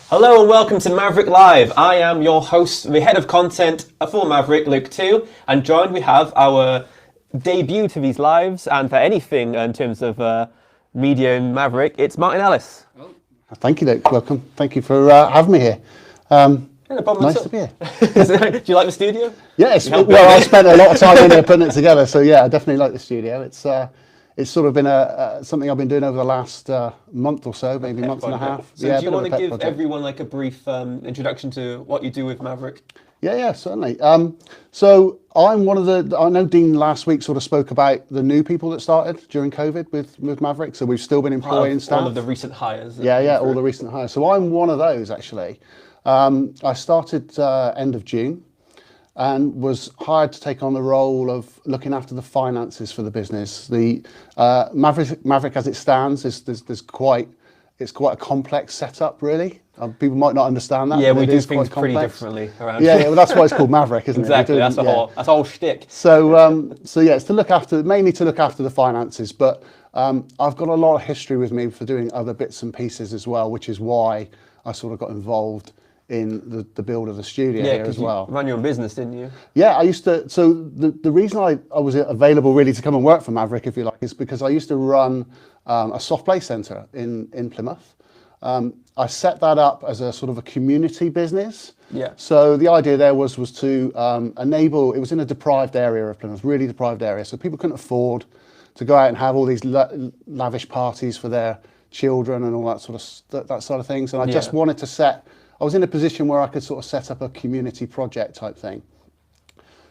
Hello and welcome to Maverrik Live. I am your host, the head of content for Maverrik, Luke 2, and joined we have our debut to these lives and for anything in terms of media in Maverrik, it's Martin Ellis. Oh. Thank you, Luke. Welcome. Thank you for having me here. Nice to be here. Do you like the studio? Yes. Well, I spent a lot of time in here putting it together, so yeah, I definitely like the studio. It's sort of been something I've been doing over the last month or so, maybe month and a half. So do you want to give everyone like a brief introduction to what you do with Maverrik? Yeah, certainly. So I'm one of I know Dean last week sort of spoke about the new people that started during COVID with Maverrik. So we've still been employing staff. All of the recent hires. Yeah, all the recent hires. So I'm one of those actually. I started end of June and was hired to take on the role of looking after the finances for the business. The Maverrik as it stands is quite a complex setup, really. People might not understand that. Yeah, we do things pretty differently around here. Yeah, well, that's why it's called Maverrik, isn't exactly, it? Exactly, that's the whole shtick. So yeah, it's mainly to look after the finances, but I've got a lot of history with me for doing other bits and pieces as well, which is why I sort of got involved in the build of the studio here as well. You ran your own business, didn't you? Yeah, I used to. So the reason I was available really to come and work for Maverrik, if you like, is because I used to run a soft play centre in Plymouth. I set that up as a sort of a community business. Yeah. So the idea there was to enable. It was in a deprived area of Plymouth, really deprived area. So people couldn't afford to go out and have all these lavish parties for their children and all that sort of things. And I just wanted to I was in a position where I could sort of set up a community project type thing.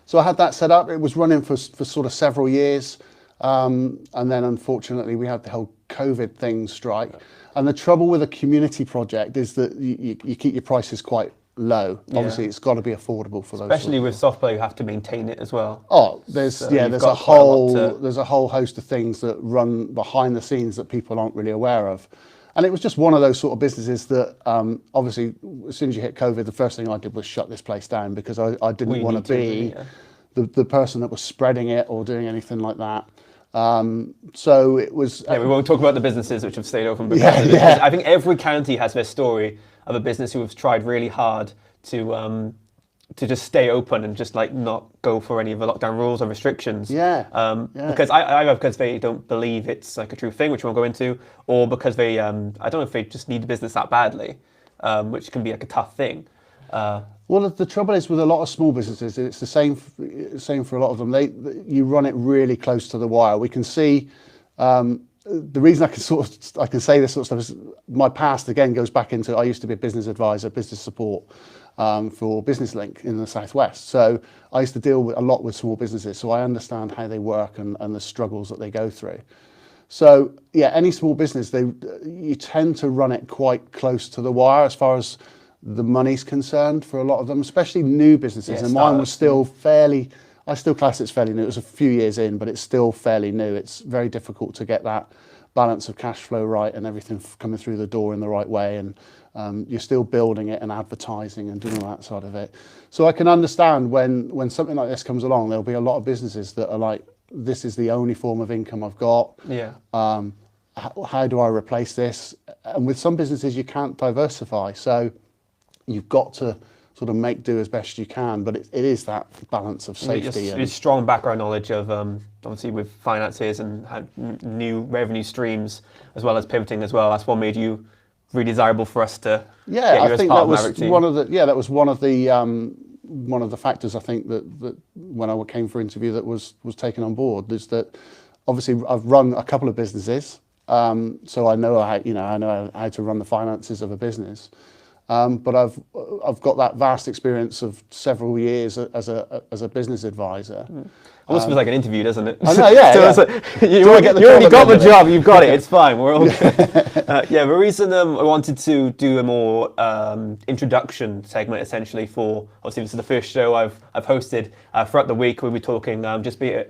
So I had that set up. It was running for sort of several years. And then unfortunately we had the whole COVID thing strike. And the trouble with a community project is that you keep your prices quite low. Yeah. Obviously it's got to be affordable for those. Especially with soft play, you have to maintain it as well. Oh, there's a whole host of things that run behind the scenes that people aren't really aware of. And it was just one of those sort of businesses that obviously as soon as you hit COVID, the first thing I did was shut this place down because I didn't want to be the person that was spreading it or doing anything like that. So it was... we won't talk about the businesses which have stayed open. Because I think every county has their story of a business who have tried really hard to just stay open and just like not go for any of the lockdown rules or restrictions. Because they don't believe it's like a true thing, which we won't go into, or because they, I don't know if they just need the business that badly, which can be like a tough thing. Well, the trouble is with a lot of small businesses, it's the same for a lot of them. You run it really close to the wire. We can see the reason I can say this sort of stuff is my past again goes back into I used to be a business advisor, business support for Business Link in the Southwest. So I used to deal a lot with small businesses, so I understand how they work and the struggles that they go through. So yeah, any small business, you tend to run it quite close to the wire as far as the money's concerned for a lot of them, especially new businesses. And mine was still I still class it's fairly new. It was a few years in, but it's still fairly new. It's very difficult to get that balance of cash flow right and everything coming through the door in the right way. And you're still building it and advertising and doing all that side of it. So I can understand when something like this comes along, there'll be a lot of businesses that are like, this is the only form of income I've got. Yeah. How do I replace this? And with some businesses, you can't diversify. So you've got to sort of make do as best you can, but it is that balance of safety. It's strong background knowledge of obviously with finances and new revenue streams, as well as pivoting as well. That's what made you really desirable for us to get you as part of Maverrik team. That was one of the factors I think that when I came for interview that was taken on board is that obviously I've run a couple of businesses, so I know how to run the finances of a business. But I've got that vast experience of several years as a business advisor. Almost feels like an interview, doesn't it? I know, yeah. So you already got the job, you've got it, it's fine, we're all good. The reason I wanted to do a more introduction segment essentially for, obviously this is the first show I've hosted throughout the week. We'll be talking, just be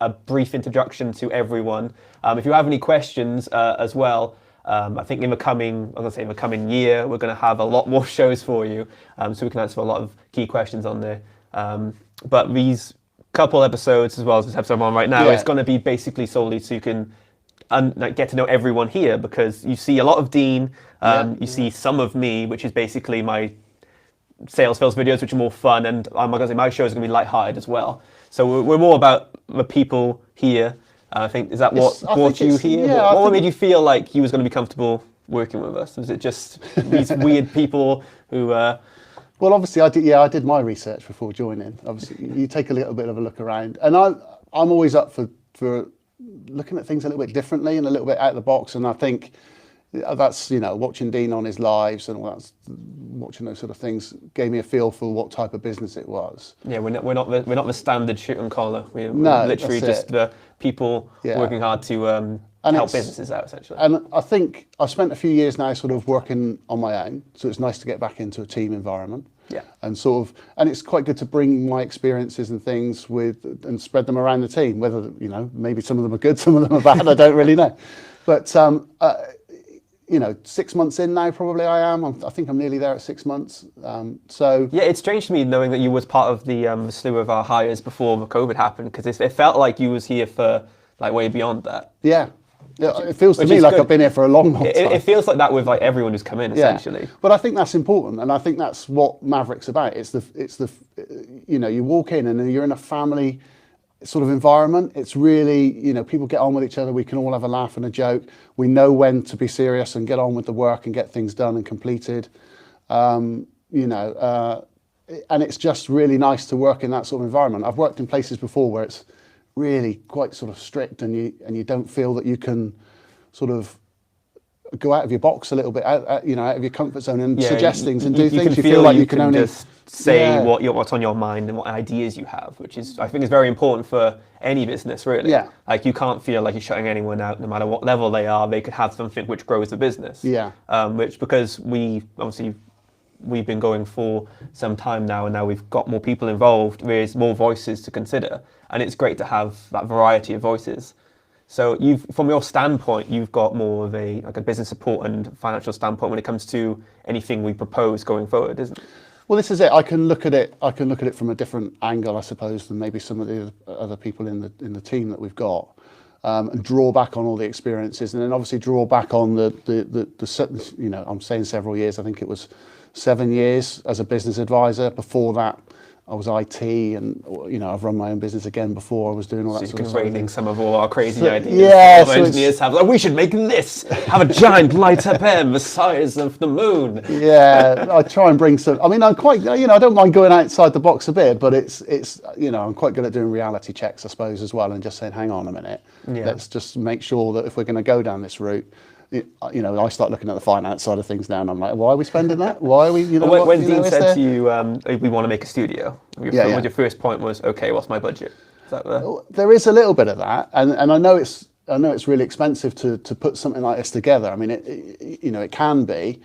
a brief introduction to everyone. If you have any questions as well, I think in the coming year, we're going to have a lot more shows for you, so we can answer a lot of key questions on there. But these couple episodes, as well as this episode I'm on right now, it's going to be basically solely so you can get to know everyone here, because you see a lot of Dean You see some of me, which is basically my sales videos, which are more fun, and I'm going to say my shows are going to be lighthearted as well. So we're more about the people here. I think, is that what brought you here? Yeah, what made you feel like you was going to be comfortable working with us? Was it just these weird people who... Well, obviously, I did my research before joining. Obviously, you take a little bit of a look around, and I'm always up for looking at things a little bit differently and a little bit out of the box. And I think that's, watching Dean on his lives and all that, watching those sort of things gave me a feel for what type of business it was. Yeah, we're not the standard shoot and collar. We're literally that's just the people working hard to help businesses out, essentially. And I think I've spent a few years now sort of working on my own, so it's nice to get back into a team environment. Yeah. And and it's quite good to bring my experiences and things and spread them around the team, whether, maybe some of them are good, some of them are bad, I don't really know. But, 6 months in now, probably I am. I think I'm nearly there at 6 months. So yeah, it's strange to me knowing that you was part of the slew of our hires before the COVID happened, because it felt like you was here for like way beyond that. Yeah. Yeah, it feels to me like I've been here for a long time. It feels like that with like everyone who's come in, essentially. But I think that's important, and I think that's what Maverick's about. It's the you walk in and you're in a family sort of environment. It's really, people get on with each other. We can all have a laugh and a joke. We know when to be serious and get on with the work and get things done and completed. And it's just really nice to work in that sort of environment. I've worked in places before where it's really quite sort of strict, and you don't feel that you can sort of go out of your box a little bit, out of your comfort zone and suggest things and do things. You feel like you can only just say what's on your mind and what ideas you have, which is, I think, is very important for any business, really. Yeah. Like, you can't feel like you're shutting anyone out, no matter what level they are. They could have something which grows the business. Yeah. Which, because we've been going for some time now, and now we've got more people involved, there's more voices to consider, and it's great to have that variety of voices. So from your standpoint, you've got more of a business support and financial standpoint when it comes to anything we propose going forward, isn't it? Well, this is it. I can look at it from a different angle, I suppose, than maybe some of the other people in the team that we've got, and draw back on all the experiences, and then obviously draw back on the I'm saying several years. I think it was 7 years as a business advisor. Before that, I was IT, and I've run my own business again before. I was doing all that sort of stuff. Raining some of all our crazy ideas. Yeah, engineers have we should make this, have a giant light up end the size of the moon. Yeah, I try and bring some. I mean, I'm quite, I don't mind going outside the box a bit, but it's I'm quite good at doing reality checks, I suppose, as well, and just saying, hang on a minute, let's just make sure that if we're going to go down this route. I start looking at the finance side of things now, and I'm like, why are we spending that? Why are we? When Dean said to you, we want to make a studio, your first point was, okay, what's my budget? Is that there is a little bit of that, and I know it's really expensive to put something like this together. I mean, it can be,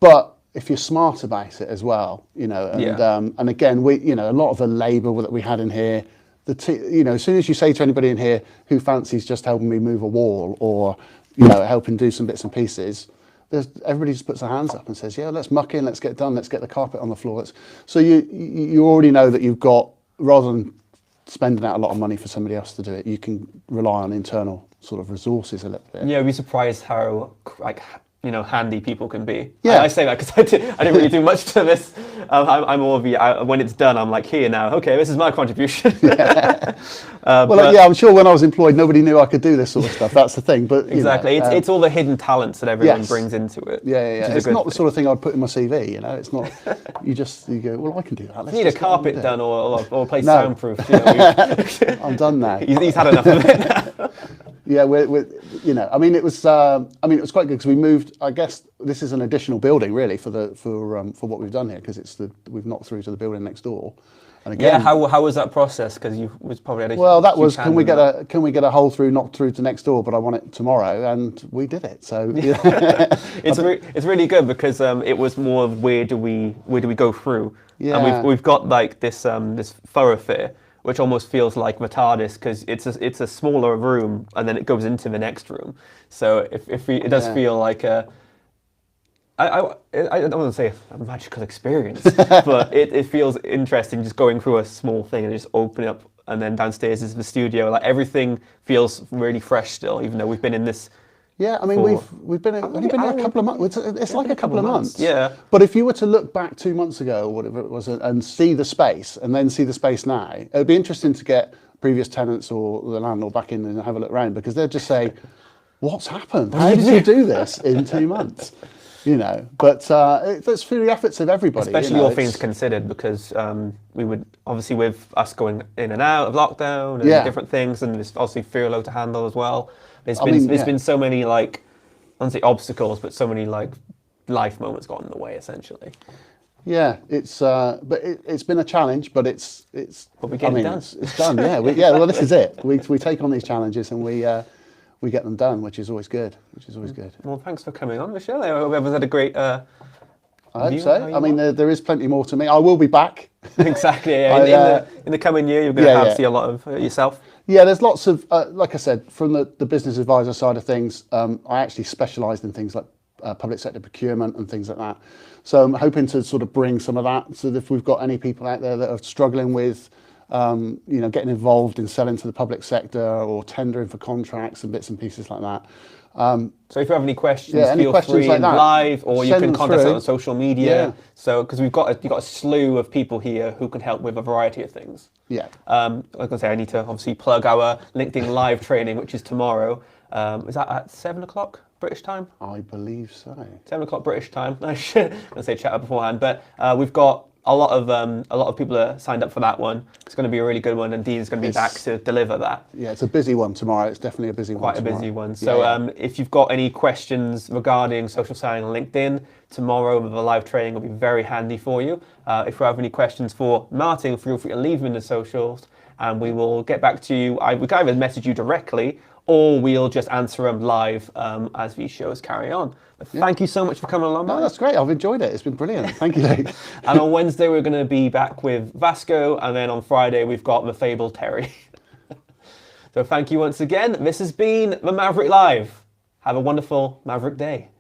but if you're smart about it as well, and again, a lot of the labour that we had in here. As soon as you say to anybody in here who fancies just helping me move a wall or helping do some bits and pieces, everybody just puts their hands up and says, yeah, let's muck in, let's get done, let's get the carpet on the floor. So you already know that you've got, rather than spending out a lot of money for somebody else to do it, you can rely on internal sort of resources a little bit. Yeah, I'd be surprised how handy people can be. Yeah. I say that because I didn't really do much to this. I'm more of when it's done, I'm like, here now, okay, this is my contribution. I'm sure when I was employed, nobody knew I could do this sort of stuff. That's the thing. But exactly, it's all the hidden talents that everyone brings into it. Yeah. It's not the sort of thing I'd put in my CV. It's not. you go, well, I can do that. You need a carpet done or a place soundproof. I'm done now. He's had enough of it now. Yeah, I mean, it was quite good because we moved. I guess this is an additional building really for what we've done here, because we've knocked through to the building next door. And again, how was that process? Because you was probably had a can we get a hole knocked through to next door? But I want it tomorrow, and we did it. So it's really good because it was more of where do we go through? Yeah. And we've got like this thoroughfare, which almost feels like the TARDIS, because it's a smaller room and then it goes into the next room. So it does feel like I don't want to say a magical experience, but it feels interesting just going through a small thing and just opening up, and then downstairs is the studio. Like, everything feels really fresh still, even though we've been in this Yeah, I mean, we've been only been there a couple of months. It's like a couple of months. Yeah. But if you were to look back 2 months ago, or whatever it was, and see the space, and then see the space now, it'd be interesting to get previous tenants or the landlord back in and have a look around, because they'd just say, "What's happened? How did you do this in 2 months?" You know. But that's through the efforts of everybody. Especially you know, all things considered, because we would obviously, with us going in and out of lockdown and different things, and there's obviously furlough to handle as well. There's been so many, like, I don't say obstacles, but so many like life moments got in the way, essentially. Yeah, but it's been a challenge, but it's. But we get it done. It's done. Yeah, well, this is it. We take on these challenges and we get them done, which is always good. Well, thanks for coming on, Michelle. I hope everyone's had a great. I hope so. I mean, there is plenty more to me. I will be back. Exactly. Yeah. In the coming year, you're going to see a lot of yourself. Yeah, there's lots of, like I said, from the business advisor side of things, I actually specialised in things like public sector procurement and things like that. So I'm hoping to sort of bring some of that. So that if we've got any people out there that are struggling with, getting involved in selling to the public sector or tendering for contracts and bits and pieces like that. So if you have any questions, feel free like in that, live, or you can contact us on social media. Yeah. So because you've got a slew of people here who can help with a variety of things. Yeah. Like I say, I need to obviously plug our LinkedIn live training, which is tomorrow. Is that at 7 o'clock British time? I believe so. 7 o'clock British time. I should say chat beforehand, but we've got a lot of people are signed up for that one. It's going to be a really good one, and Dean's going to be back to deliver that. Yeah, it's a busy one tomorrow. It's definitely a busy one. Quite a busy one. So if you've got any questions regarding social selling on LinkedIn, tomorrow with a live training will be very handy for you. If you have any questions for Martin, feel free to leave them in the socials, and we will get back to you. We can either message you directly, or we'll just answer them live as these shows carry on. But thank you so much for coming along. No, that's great. I've enjoyed it. It's been brilliant. Thank you, Luke. And on Wednesday, we're going to be back with Vasco, and then on Friday, we've got the fabled Terry. So thank you once again. This has been the Maverrik Live. Have a wonderful Maverrik day.